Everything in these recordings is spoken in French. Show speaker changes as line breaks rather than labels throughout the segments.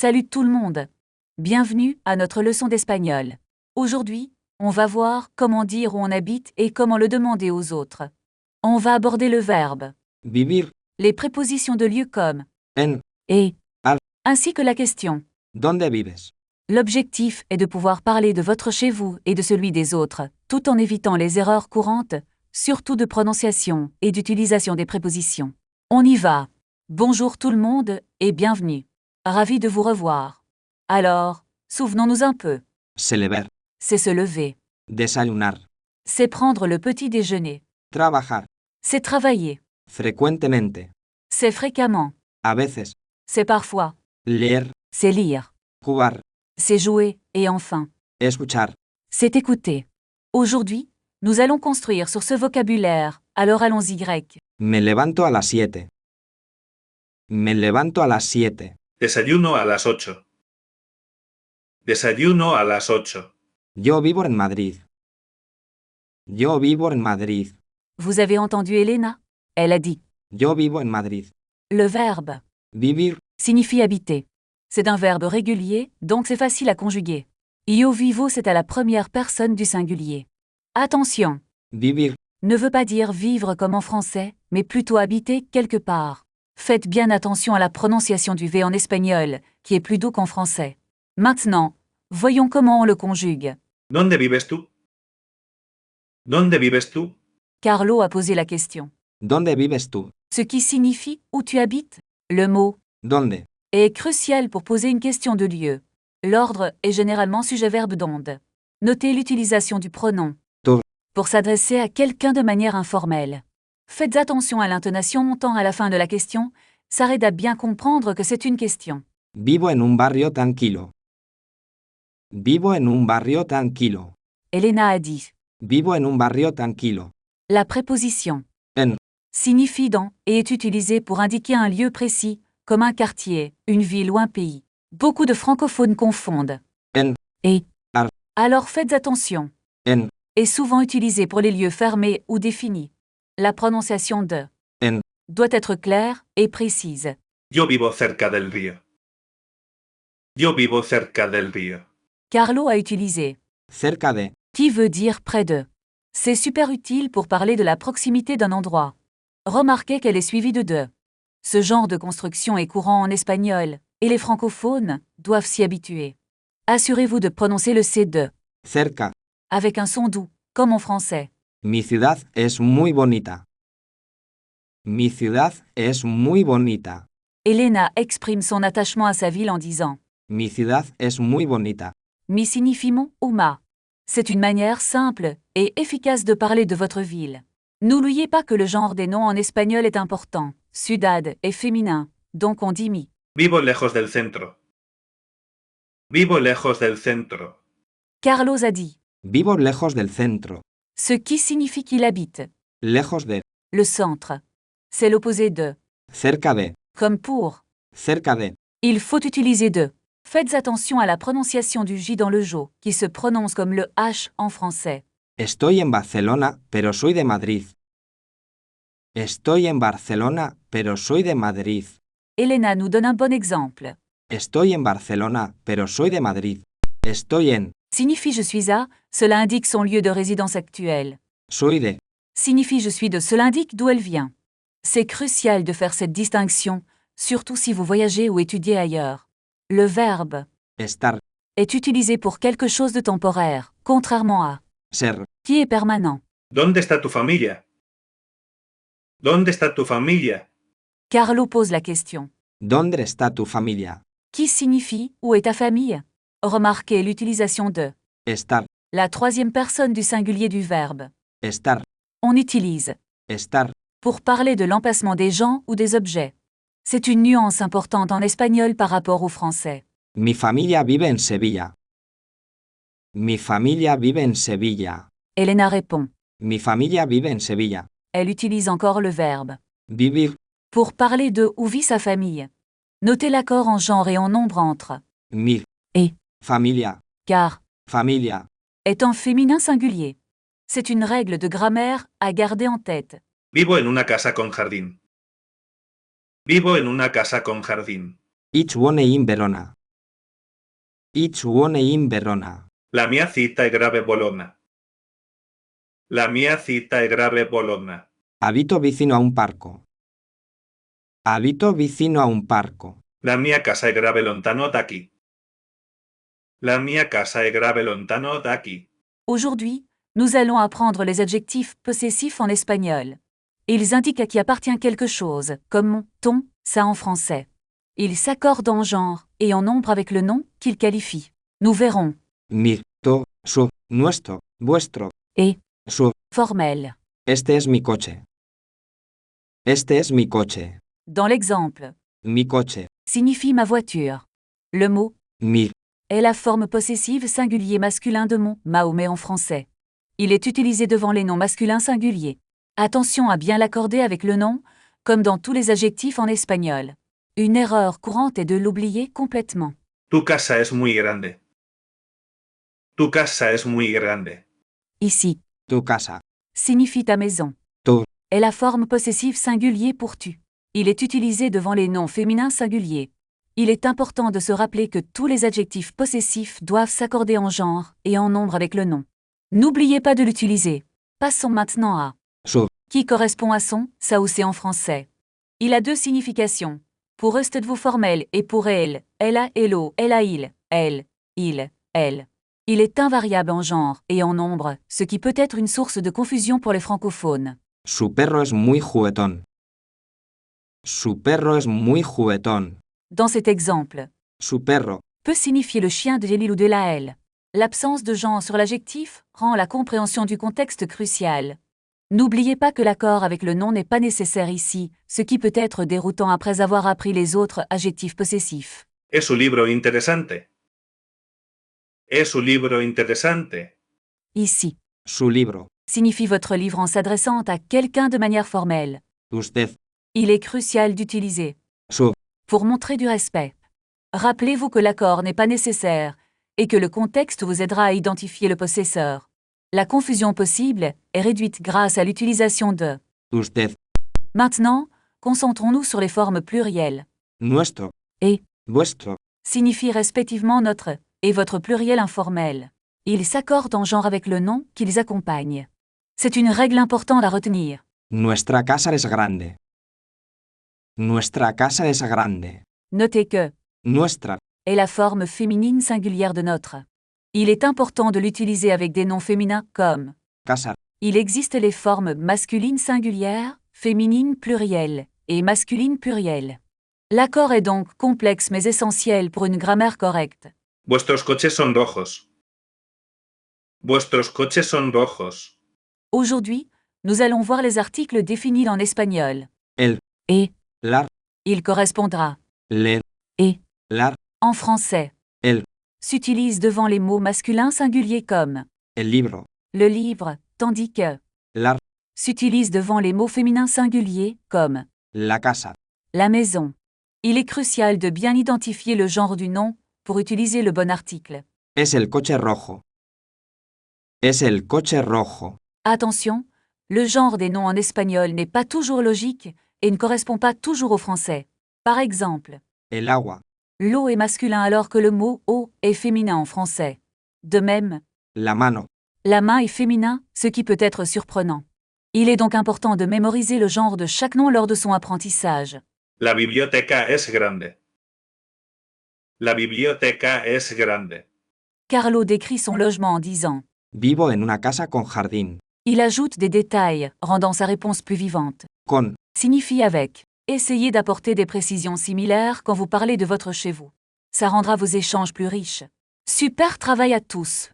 Salut tout le monde. Bienvenue à notre leçon d'espagnol. Aujourd'hui, on va voir comment dire où on habite et comment le demander aux autres. On va aborder le verbe,
Vivir
les prépositions de lieu comme
en
et,
al.
ainsi que la question.
¿Dónde vives?
L'objectif est de pouvoir parler de votre chez vous et de celui des autres, tout en évitant les erreurs courantes, surtout de prononciation et d'utilisation des prépositions. On y va. Bonjour tout le monde et bienvenue. Ravi de vous revoir. Alors, souvenons-nous un peu.
Se lever,
C'est se lever.
desayunar,
C'est prendre le petit déjeuner.
trabajar,
C'est travailler.
frecuentemente,
C'est fréquemment.
a veces,
C'est parfois.
leer,
C'est lire.
jugar,
C'est jouer. Et enfin,
escuchar.
c'est écouter. Aujourd'hui, nous allons construire sur ce vocabulaire, alors allons-y grec.
Me levanto a las 7. Me levanto a las 7.
Desayuno a las 8. Desayuno a las 8.
Yo vivo en Madrid. Yo vivo en Madrid.
Vous avez entendu Elena? Elle a dit.
Yo vivo en Madrid.
Le verbe
Vivir,
signifie habiter. C'est un verbe régulier, donc c'est facile à conjuguer. Io vivo, c'est à la première personne du singulier. Attention,
vivir,
ne veut pas dire vivre comme en français, mais plutôt habiter quelque part. Faites bien attention à la prononciation du V en espagnol, qui est plus doux qu'en français. Maintenant, voyons comment on le conjugue.
¿Dónde vives tú? ¿Dónde vives tú?
Carlo a posé la question.
¿dónde vives tú?
Ce qui signifie où tu habites. Le mot
¿Dónde?
est crucial pour poser une question de lieu. L'ordre est généralement sujet-verbe d'onde. Notez l'utilisation du pronom
Tu.
pour s'adresser à quelqu'un de manière informelle. Faites attention à l'intonation montant à la fin de la question, ça aide à bien comprendre que c'est une question.
Vivo en un barrio tranquilo. Vivo en un barrio tranquilo.
Elena a dit.
Vivo en un barrio tranquilo.
La préposition
En
signifie dans et est utilisée pour indiquer un lieu précis, comme un quartier, une ville ou un pays. Beaucoup de francophones confondent
en
et
ar.
Alors faites attention.
En
Est souvent utilisé pour les lieux fermés ou définis. La prononciation de
en
doit être claire et précise.
Yo vivo cerca del río. Yo vivo cerca del río.
Carlo a utilisé
cerca de.
qui veut dire près de. C'est super utile pour parler de la proximité d'un endroit. Remarquez qu'elle est suivie de. Ce genre de construction est courant en espagnol, et les francophones doivent s'y habituer. Assurez-vous de prononcer le C de
Cerca.
avec un son doux, comme en français.
Mi ciudad es muy bonita. Mi ciudad es muy bonita.
Elena exprime son attachement à sa ville en disant
Mi ciudad es muy bonita.
mi signifie mon ou ma. C'est une manière simple et efficace de parler de votre ville. N'oubliez pas que le genre des noms en espagnol est important. Ciudad est féminin, donc on dit mi.
Vivo lejos del centro. Vivo lejos del centro.
Carlos a dit,
Vivo lejos del centro.
ce qui signifie qu'il habite.
Lejos de.
Le centre. C'est l'opposé de,
Cerca de.
comme pour.
Cerca de.
Il faut utiliser de. Faites attention à la prononciation du J dans le jo, qui se prononce comme le H en français.
Estoy en Barcelona, pero soy de Madrid. Estoy en Barcelona, pero soy de Madrid.
Elena nous donne un bon exemple.
Estoy en Barcelona, pero soy de Madrid. Estoy en.
Signifie je suis à, cela indique son lieu de résidence actuel.
Soy de.
Signifie je suis de, cela indique d'où elle vient. C'est crucial de faire cette distinction, surtout si vous voyagez ou étudiez ailleurs. Le verbe
Estar.
est utilisé pour quelque chose de temporaire, contrairement à
Ser.
qui est permanent.
¿Dónde está tu familia? ¿Dónde está tu familia?
Carlo pose la question.
¿Dónde está tu familia?
Qui signifie où est ta famille? Remarquez l'utilisation de
Estar.
la troisième personne du singulier du verbe.
Estar.
On utilise
Estar.
pour parler de l'emplacement des gens ou des objets. C'est une nuance importante en espagnol par rapport au français.
Mi familia vive en Sevilla. Mi familia vive en Sevilla.
Elena répond.
Mi familia vive en Sevilla.
Elle utilise encore le verbe
Vivir.
pour parler de où vit sa famille. Notez l'accord en genre et en nombre entre
Mi.
Et.
Familia.
car
Familia.
est en féminin singulier. C'est une règle de grammaire à garder en tête.
Vivo en una casa con jardín. Vivo en una casa con jardín.
Ich wohne in Verona. It suone in Verona.
La mia cita è grave Bologna. La mia cita è grave Bologna.
Abito vicino a un parco. Abito vicino a un parco.
La mia casa è grave lontano da qui. La mia casa è grave lontano da qui.
Aujourd'hui, nous allons apprendre les adjectifs possessifs en espagnol. Ils indiquent à qui appartient quelque chose, comme mon, ton, ça en français. Ils s'accordent en genre et en nombre avec le nom qu'ils qualifient. Nous verrons.
Mi, tu, su, nuestro, vuestro,
Et
su.
formel.
Este es mi coche. Este es mi coche.
Dans l'exemple,
Mi coche.
signifie ma voiture. Le mot
Mi.
est la forme possessive singulier masculin de mon, Mahomet en français. Il est utilisé devant les noms masculins singuliers. Attention à bien l'accorder avec le nom, comme dans tous les adjectifs en espagnol. Une erreur courante est de l'oublier complètement.
Tu casa es muy grande. Tu casa es muy grande.
Ici,
Tu casa.
signifie ta maison.
Tu.
Est la forme possessive singulier pour tu. Il est utilisé devant les noms féminins singuliers. Il est important de se rappeler que tous les adjectifs possessifs doivent s'accorder en genre et en nombre avec le nom. N'oubliez pas de l'utiliser. Passons maintenant à
Su.
qui correspond à son, ça ou c'est en français. Il a deux significations. Pour eux, c'est de vous formel et pour elle a, hello, elle a, il, elle, elle. Il est invariable en genre et en nombre, ce qui peut être une source de confusion pour les francophones.
Su perro es muy juguetón. Su perro es muy juguetón.
Dans cet exemple,
Su perro.
peut signifier le chien de Lil ou de la elle. L'absence de genre sur l'adjectif rend la compréhension du contexte cruciale. N'oubliez pas que l'accord avec le nom n'est pas nécessaire ici, ce qui peut être déroutant après avoir appris les autres adjectifs possessifs.
Es un libro interesante. Es un libro interesante.
Ici,
Su libro.
signifie votre livre en s'adressant à quelqu'un de manière formelle.
Usted.
Il est crucial d'utiliser
Su.
pour montrer du respect. Rappelez-vous que l'accord n'est pas nécessaire et que le contexte vous aidera à identifier le possesseur. La confusion possible est réduite grâce à l'utilisation de.
Usted.
Maintenant, concentrons-nous sur les formes plurielles.
Nuestro.
Et
Vuestro.
signifie respectivement notre et votre pluriel informel. Ils s'accordent en genre avec le nom qu'ils accompagnent. C'est une règle importante à retenir.
Nuestra casa es grande. Nuestra casa es grande.
Notez que
Nuestra.
est la forme féminine singulière de notre. Il est important de l'utiliser avec des noms féminins comme.
Casa.
Il existe les formes masculines singulières, féminines plurielles et masculines plurielles. L'accord est donc complexe mais essentiel pour une grammaire correcte.
Vuestros coches son rojos. Vuestros coches son rojos.
Aujourd'hui, nous allons voir les articles définis en espagnol.
El.
Et
Lar.
il correspondra
Leer.
Et.
Lar.
en français.
El.
S'utilise devant les mots masculins singuliers comme
El libro.
le livre, tandis que
Lar.
s'utilise devant les mots féminins singuliers comme
La casa.
la maison. Il est crucial de bien identifier le genre du nom pour utiliser le bon article.
Es el coche rojo. Es el coche rojo.
Attention, le genre des noms en espagnol n'est pas toujours logique et ne correspond pas toujours au français. Par exemple,
El agua.
l'eau est masculin alors que le mot eau est féminin en français. De même,
La mano.
la main est féminin, ce qui peut être surprenant. Il est donc important de mémoriser le genre de chaque nom lors de son apprentissage.
La biblioteca es grande. La biblioteca es grande.
Carlo décrit son logement en disant.
Vivo en una casa con jardín.
Il ajoute des détails, rendant sa réponse plus vivante.
Con.
Signifie avec. Essayez d'apporter des précisions similaires quand vous parlez de votre chez vous. Ça rendra vos échanges plus riches. Super travail à tous.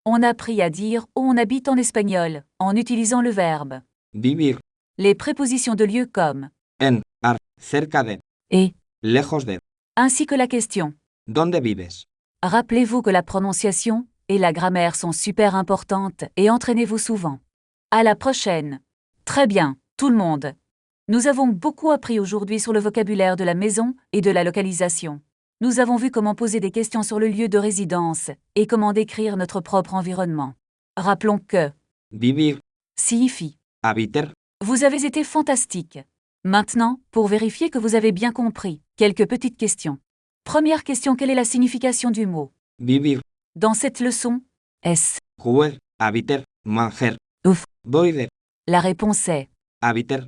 On a appris à dire où on habite en espagnol, en utilisant le verbe.
Vivir.
Les prépositions de lieu comme
En. Ar. Cerca de.
et,
Lejos de.
ainsi que la question.
¿Dónde vives?
Rappelez-vous que la prononciation et la grammaire sont super importantes et entraînez-vous souvent. À la prochaine. Très bien, tout le monde. Nous avons beaucoup appris aujourd'hui sur le vocabulaire de la maison et de la localisation. Nous avons vu comment poser des questions sur le lieu de résidence et comment décrire notre propre environnement. Rappelons que
Vivir.
signifie.
Habiter.
Vous avez été fantastique. Maintenant, pour vérifier que vous avez bien compris, quelques petites questions. Première question, quelle est la signification du mot?
vivir,
Dans cette leçon, est-ce
jouer, habiter, manger.
Ouf.
Voy
La réponse est
habiter,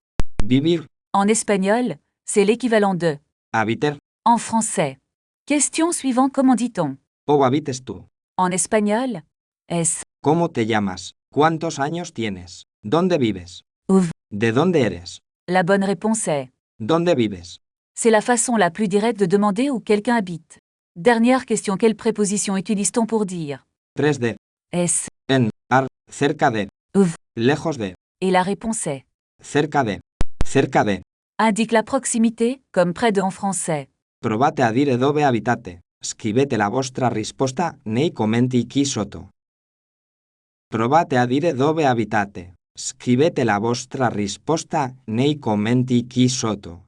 vivir,
en espagnol, c'est l'équivalent de
habiter.
en français. Question suivante, comment dit-on?
¿O habites tú?
En espagnol, es
¿Cómo te llamas? ¿Cuántos años tienes? ¿Dónde vives?
Uv.
¿De dónde eres?
La bonne réponse est
¿Dónde vives?
c'est la façon la plus directe de demander où quelqu'un habite. Dernière question, quelle préposition utilise-t-on pour dire
3D.
es
En, ar, cerca de.
Uv.
Lejos de.
Et la réponse est
Cerca de. Cerca de.
indique la proximité, comme près de en français.
Provate a dire dove abitate. Scrivete la vostra risposta nei commenti qui sotto. Provate a dire dove abitate. Scrivete la vostra risposta nei commenti qui sotto.